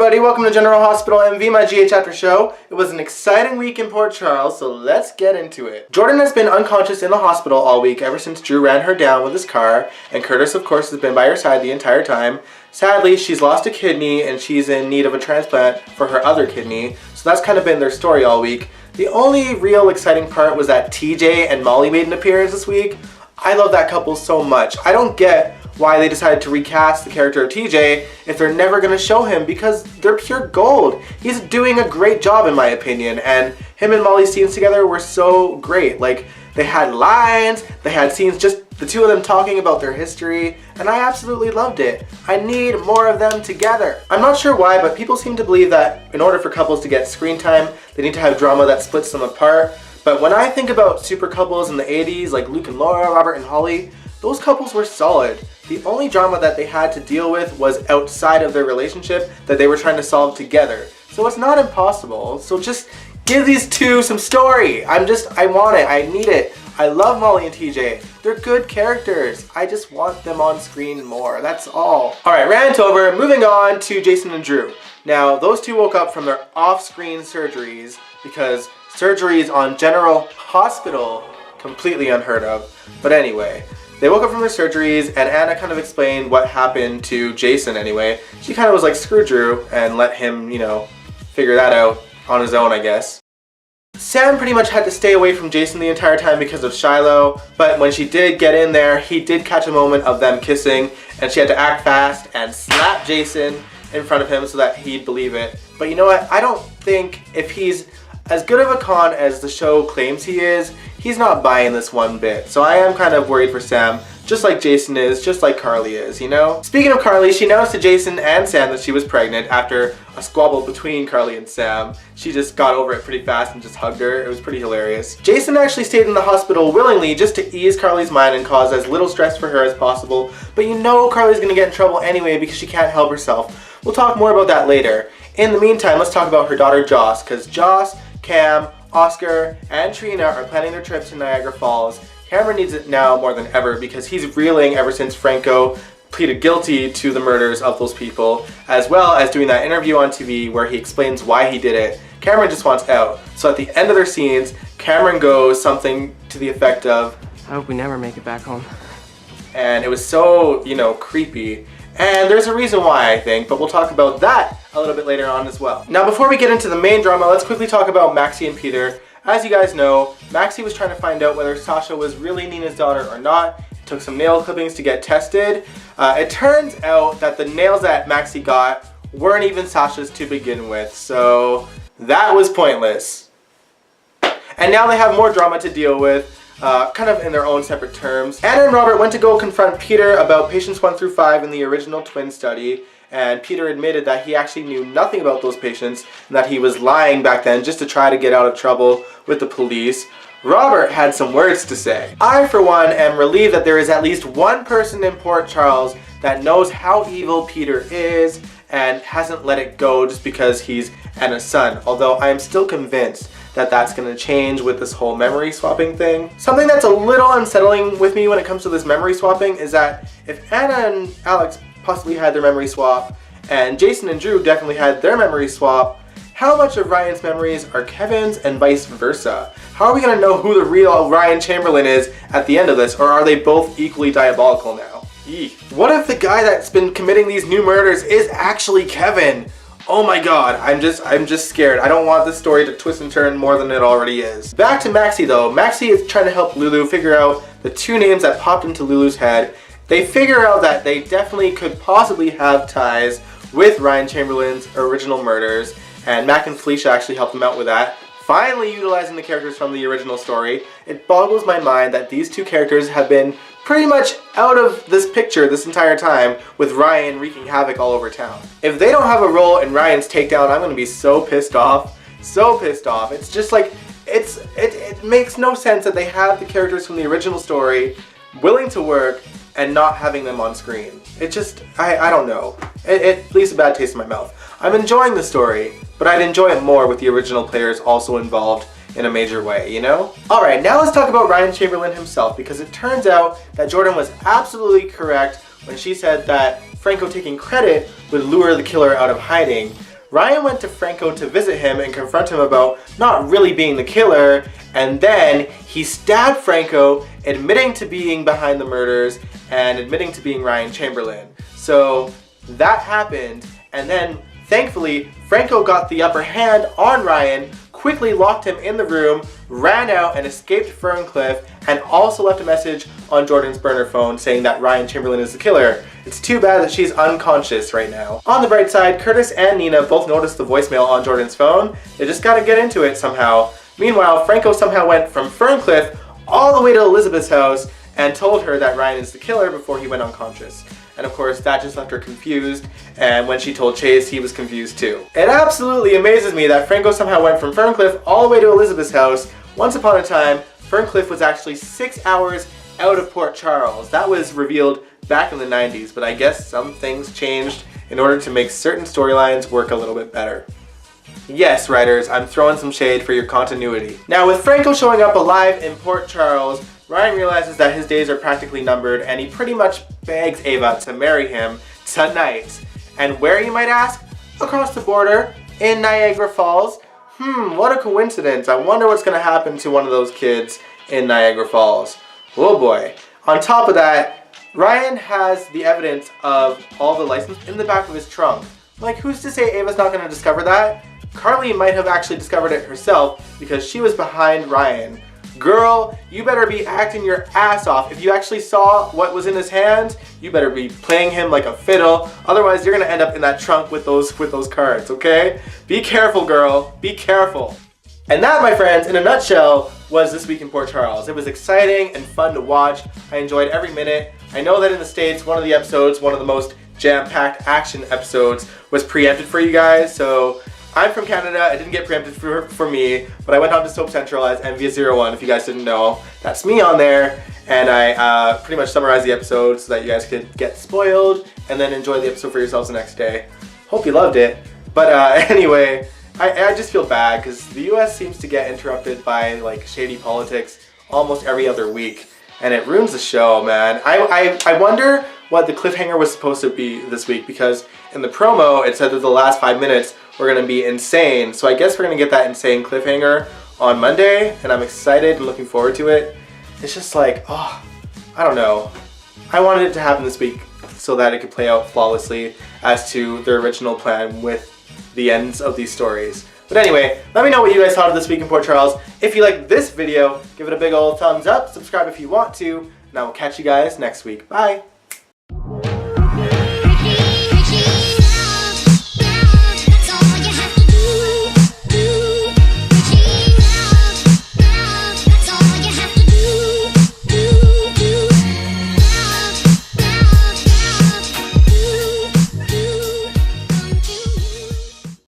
everybody, welcome to General Hospital MV, my GH After Show. It was an exciting week in Port Charles, so let's get into it. Jordan has been unconscious in the hospital all week ever since Drew ran her down with his car, and Curtis, of course, has been by her side the entire time. Sadly, she's lost a kidney and she's in need of a transplant for her other kidney, so that's kind of been their story all week. The only real exciting part was that TJ and Molly made an appearance this week. I love that couple so much. I don't get why they decided to recast the character of TJ if they're never going to show him, because they're pure gold. He's doing a great job in my opinion, and him and Molly's scenes together were so great. Like, they had lines, they had scenes just the two of them talking about their history, and I absolutely loved it. I need more of them together. I'm not sure why, but people seem to believe that in order for couples to get screen time, they need to have drama that splits them apart. But when I think about super couples in the 80s, like Luke and Laura, Robert and Holly, those couples were solid. The only drama that they had to deal with was outside of their relationship that they were trying to solve together. So it's not impossible. So just give these two some story. I want it. I need it. I love Molly and TJ. They're good characters. I just want them on screen more. That's all. Alright, rant over. Moving on to Jason and Drew. Now, those two woke up from their off-screen surgeries because surgeries on General Hospital, completely unheard of. But anyway, they woke up from their surgeries, and Anna kind of explained what happened to Jason anyway. She kind of was like, screw Drew, and let him, figure that out on his own, I guess. Sam pretty much had to stay away from Jason the entire time because of Shiloh, but when she did get in there, he did catch a moment of them kissing, and she had to act fast and slap Jason in front of him so that he'd believe it. But you know what? I don't think if he's as good of a con as the show claims he is, he's not buying this one bit. So I am kind of worried for Sam, just like Jason is, just like Carly is, Speaking of Carly, she announced to Jason and Sam that she was pregnant after a squabble between Carly and Sam. She just got over it pretty fast and just hugged her. It was pretty hilarious. Jason actually stayed in the hospital willingly just to ease Carly's mind and cause as little stress for her as possible. But Carly's gonna get in trouble anyway because she can't help herself. We'll talk more about that later. In the meantime, let's talk about her daughter Joss, because Joss, Cam, Oscar, and Trina are planning their trips to Niagara Falls. Cameron needs it now more than ever because he's reeling ever since Franco pleaded guilty to the murders of those people, as well as doing that interview on TV where he explains why he did it. Cameron just wants out. So at the end of their scenes, Cameron goes something to the effect of, I hope we never make it back home. And it was so, creepy. And there's a reason why, I think, but we'll talk about that a little bit later on as well. Now, before we get into the main drama, let's quickly talk about Maxie and Peter. As you guys know, Maxie was trying to find out whether Sasha was really Nina's daughter or not. Took some nail clippings to get tested. It turns out that the nails that Maxie got weren't even Sasha's to begin with, so that was pointless. And now they have more drama to deal with. Kind of in their own separate terms. Anna and Robert went to go confront Peter about patients 1 through 5 in the original twin study, and Peter admitted that he actually knew nothing about those patients and that he was lying back then just to try to get out of trouble with the police. Robert had some words to say. I, for one, am relieved that there is at least one person in Port Charles that knows how evil Peter is and hasn't let it go just because he's Anna's son, although I am still convinced that that's going to change with this whole memory swapping thing. Something that's a little unsettling with me when it comes to this memory swapping is that if Anna and Alex possibly had their memory swap, and Jason and Drew definitely had their memory swap, how much of Ryan's memories are Kevin's and vice versa? How are we going to know who the real Ryan Chamberlain is at the end of this, or are they both equally diabolical now? Eek. What if the guy that's been committing these new murders is actually Kevin? Oh my god, I'm just scared. I don't want this story to twist and turn more than it already is. Back to Maxie though. Maxie is trying to help Lulu figure out the two names that popped into Lulu's head. They figure out that they definitely could possibly have ties with Ryan Chamberlain's original murders, and Mac and Felicia actually helped them out with that. Finally utilizing the characters from the original story. It boggles my mind that these two characters have been pretty much out of this picture this entire time, with Ryan wreaking havoc all over town. If they don't have a role in Ryan's takedown, I'm gonna be so pissed off. So pissed off. It's just like, it makes no sense that they have the characters from the original story willing to work and not having them on screen. It just, I don't know. It leaves a bad taste in my mouth. I'm enjoying the story, but I'd enjoy it more with the original players also involved in a major way, Alright, now let's talk about Ryan Chamberlain himself, because it turns out that Jordan was absolutely correct when she said that Franco taking credit would lure the killer out of hiding. Ryan went to Franco to visit him and confront him about not really being the killer, and then he stabbed Franco, admitting to being behind the murders and admitting to being Ryan Chamberlain. So that happened, and then thankfully Franco got the upper hand on Ryan, quickly locked him in the room, ran out and escaped Ferncliff, and also left a message on Jordan's burner phone saying that Ryan Chamberlain is the killer. It's too bad that she's unconscious right now. On the bright side, Curtis and Nina both noticed the voicemail on Jordan's phone. They just gotta get into it somehow. Meanwhile, Franco somehow went from Ferncliff all the way to Elizabeth's house and told her that Ryan is the killer before he went unconscious. And of course, that just left her confused, and when she told Chase, he was confused too. It absolutely amazes me that Franco somehow went from Ferncliff all the way to Elizabeth's house. Once upon a time, Ferncliff was actually 6 hours out of Port Charles. That was revealed back in the 90s, but I guess some things changed in order to make certain storylines work a little bit better. Yes, writers, I'm throwing some shade for your continuity. Now, with Franco showing up alive in Port Charles, Ryan realizes that his days are practically numbered, and he pretty much begs Ava to marry him tonight. And where, you might ask? Across the border, in Niagara Falls. What a coincidence. I wonder what's going to happen to one of those kids in Niagara Falls. Oh boy. On top of that, Ryan has the evidence of all the license in the back of his trunk. Like, who's to say Ava's not going to discover that? Carly might have actually discovered it herself because she was behind Ryan. Girl, you better be acting your ass off. If you actually saw what was in his hands, you better be playing him like a fiddle. Otherwise, you're gonna end up in that trunk with those cards, okay? Be careful, girl. Be careful. And that, my friends, in a nutshell, was This Week in Port Charles. It was exciting and fun to watch. I enjoyed every minute. I know that in the States, one of the episodes, one of the most jam-packed action episodes, was preempted for you guys, so I'm from Canada. It didn't get preempted for me, but I went on to Soap Central as Envia01, if you guys didn't know. That's me on there, and I pretty much summarized the episode so that you guys could get spoiled and then enjoy the episode for yourselves the next day. Hope you loved it. But anyway, I just feel bad because the US seems to get interrupted by like shady politics almost every other week, and it ruins the show, man. I wonder what the cliffhanger was supposed to be this week, because in the promo it said that the last 5 minutes were going to be insane. So I guess we're going to get that insane cliffhanger on Monday, and I'm excited and looking forward to it. It's just like, oh, I don't know. I wanted it to happen this week so that it could play out flawlessly as to their original plan with the ends of these stories. But anyway, let me know what you guys thought of This Week in Port Charles. If you liked this video, give it a big old thumbs up, subscribe if you want to, and I will catch you guys next week. Bye!